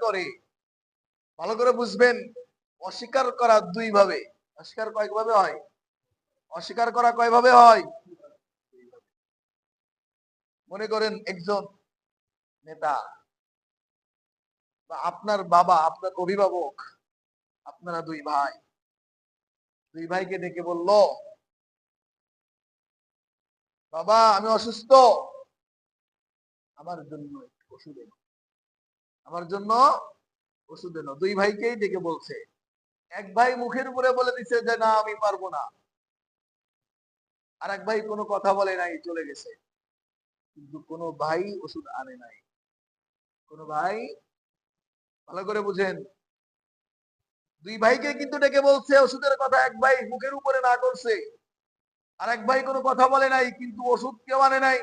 করে। ভালো করে বুঝবেন, অস্বীকার করা দুই ভাবে। অস্বীকার কয়ভাবে হয়? অস্বীকার করা কয়ভাবে হয়? মনে করেন একজন নেতা বা আপনার বাবা, আপনার অভিভাবক, আপনারা দুই ভাই, দুই ভাইকে ডেকে বলল, বাবা আমি অসুস্থ, আমার জন্য একটু ওষুধ এনো, আমার জন্য ওষুধ এনো। দুই ভাইকেই ডেকে বলছে। এক ভাই মুখের উপরে বলে দিছে যে না আমি পারবো না, আর এক ভাই কোনো কথা বলে নাই, চলে গেছে। কিন্তু কোনো ভাই ওষুধ আনে নাই। কোনো ভাই, ভালো করে বুঝেন, দুই ভাইকে কিন্তু ডেকে বলছে ওষুধের কথা, এক ভাই মুখের উপরে না করছে, আর এক ভাই কোনো কথা বলে নাই, কিন্তু ওষুধ কেউ আনে নাই।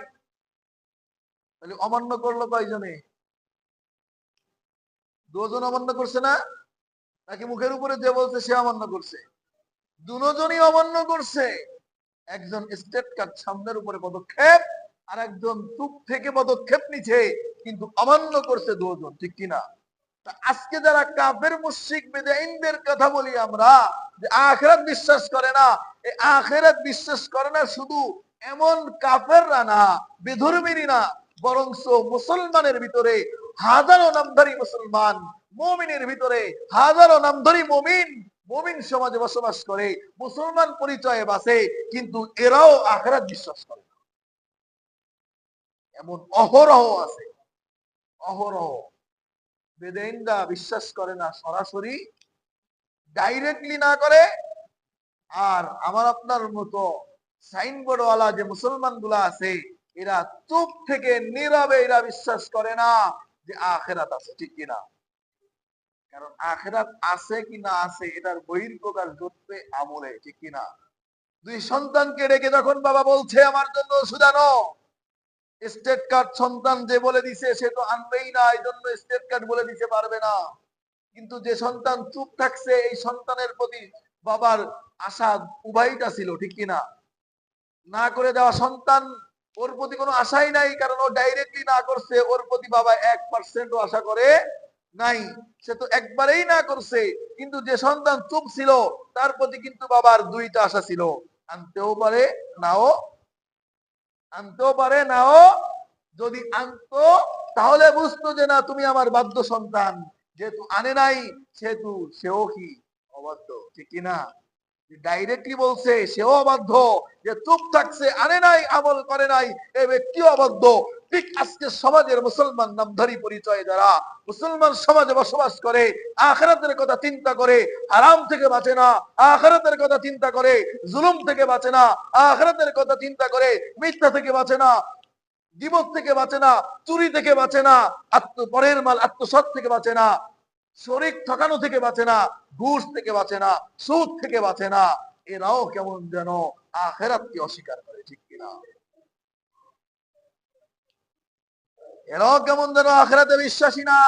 তাহলে অমান্য করলো কয়জনে? দুজন অমান্য করছে না? নাকি মুখের উপরে যে বলছে সে অমান্য করছে? দুজনই অমান্য করছে। একজন স্টেট কার্ড সামনের উপরে পদক্ষেপ, আর একজন চুপ থেকে পদক্ষেপ নিছে, কিন্তু অমান্য করছে দুজন, ঠিক কিনা? আজকে যারা কাফের মুশরিক বেদাইনদের কথা বলি আমরা, যে আখিরাত বিশ্বাস করে না, এই আখিরাত বিশ্বাস করে না শুধু এমন কাফেররা না, বেধর্মীরা না, বরংস মুসলমানের ভিতরে হাজারো নামধারী মুসলমান, মুমিনের ভিতরে হাজারো নামধারী মুমিন, মুমিন সমাজে বসবাস করে, মুসলমান পরিচয়ে বাসে, কিন্তু এরাও আখিরাত বিশ্বাস করে না। এমন অহরহ আছে, অহরহ। বেদাইনরা বিশ্বাস করে না সরাসরি, ডাইরেক্টলি না করে। আর আমার আপনার মতো সাইনবোর্ডওয়ালা যে মুসলমান গুলা আছে, এরা চুপ থেকে নীরবে এরা বিশ্বাস করে না যে আখেরাত আছে, ঠিক কিনা? কারণ আখেরাত আছে কি না আছে এটার বহিঃপ্রকাশ ঘটবে আমলে, ঠিক কিনা? দুই সন্তানকে ডেকে যখন বাবা বলছে আমার জন্য ওষুধ আনো, স্টেট কার্ড সন্তান যে বলে দিছে সে তো আনবেই না, এই জন্য স্টেট কার্ড বলে দিতে পারবে না। কিন্তু যে সন্তান চুপ থাকছে, এই সন্তানের প্রতি বাবার আশা উভয়টা ছিল, ঠিক কিনা? না করে দেওয়া সন্তান, ওর প্রতি কোনো আশাই নাই, কারণ ও ডাইরেক্টলি না করছে, ওর প্রতি বাবা 1% আশা করে নাই, সে তো একবারেই না করছে। কিন্তু যে সন্তান চুপ ছিল, তার প্রতি কিন্তু বাবার দুইটা আশা ছিল, আনতেও পারে নাও, আনতেও পারে নাও। যদি আনতো তাহলে বুঝতো যে না তুমি আমার বাধ্য সন্তান, যেহেতু আনে নাই সেহেতু সেও কি অবাধ্য, ঠিক কিনা? ডাইরেক্টলি বলছে সেও অবাধ্য, যে চুপ থাকছে আনে নাই আমল করে নাই এই ব্যক্তি অবাধ্য। ঠিক আজকে সমাজের মুসলমান নামধারী পরিচয় যারা মুসলমান সমাজে বসবাস করে, আখিরাতের কথা চিন্তা করে, হারাম থেকে বাঁচে না, আখিরাতের কথা চিন্তা করে, জুলুম থেকে বাঁচে না, আখিরাতের কথা চিন্তা করে, মিথ্যা থেকে বাঁচে না, গীবত থেকে বাঁচে না, চুরি থেকে বাঁচে না, পরের মাল আত্মসাৎ থেকে বাঁচে না, শরীক ঠকানো থেকে বাঁচে না, ঘুষ থেকে বাঁচে না, সুদ থেকে বাঁচে না, এরাও কেমন যেন আখেরাতকে অস্বীকার করে, ঠিক কিনা? এরাও কেমন যেন আখেরাতে বিশ্বাসী না।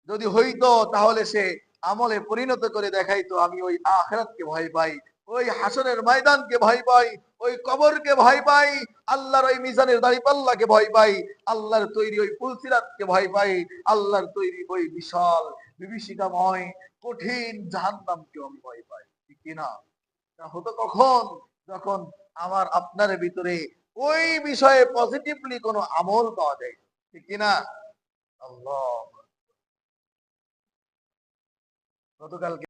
যদি হইতো তাহলে সে আমলে পরিণত করে দেখাইতো আমি ওই আখেরাতকে ভয় পাই, ওই হাসরের ময়দানকে ভয় পাই, ওই কবরকে ভয় পাই, আল্লাহর ওই মিজানের দাঁড়িপাল্লাকে ভয় পাই, আল্লাহর তৈরি ওই পুলসিরাতকে ভয় পাই, আল্লাহর তৈরি ওই বিশাল বিভীষিকাময় কঠিন জাহান্নামকে আমি ভয় পাই, ঠিক কিনা? তা হতো কখন? যখন আমার আপনার ভিতরে ওই বিষয়ে পজিটিভলি কোনো আমল পাওয়া যায়, ঠিক কিনা? আল্লাহ। গতকালকে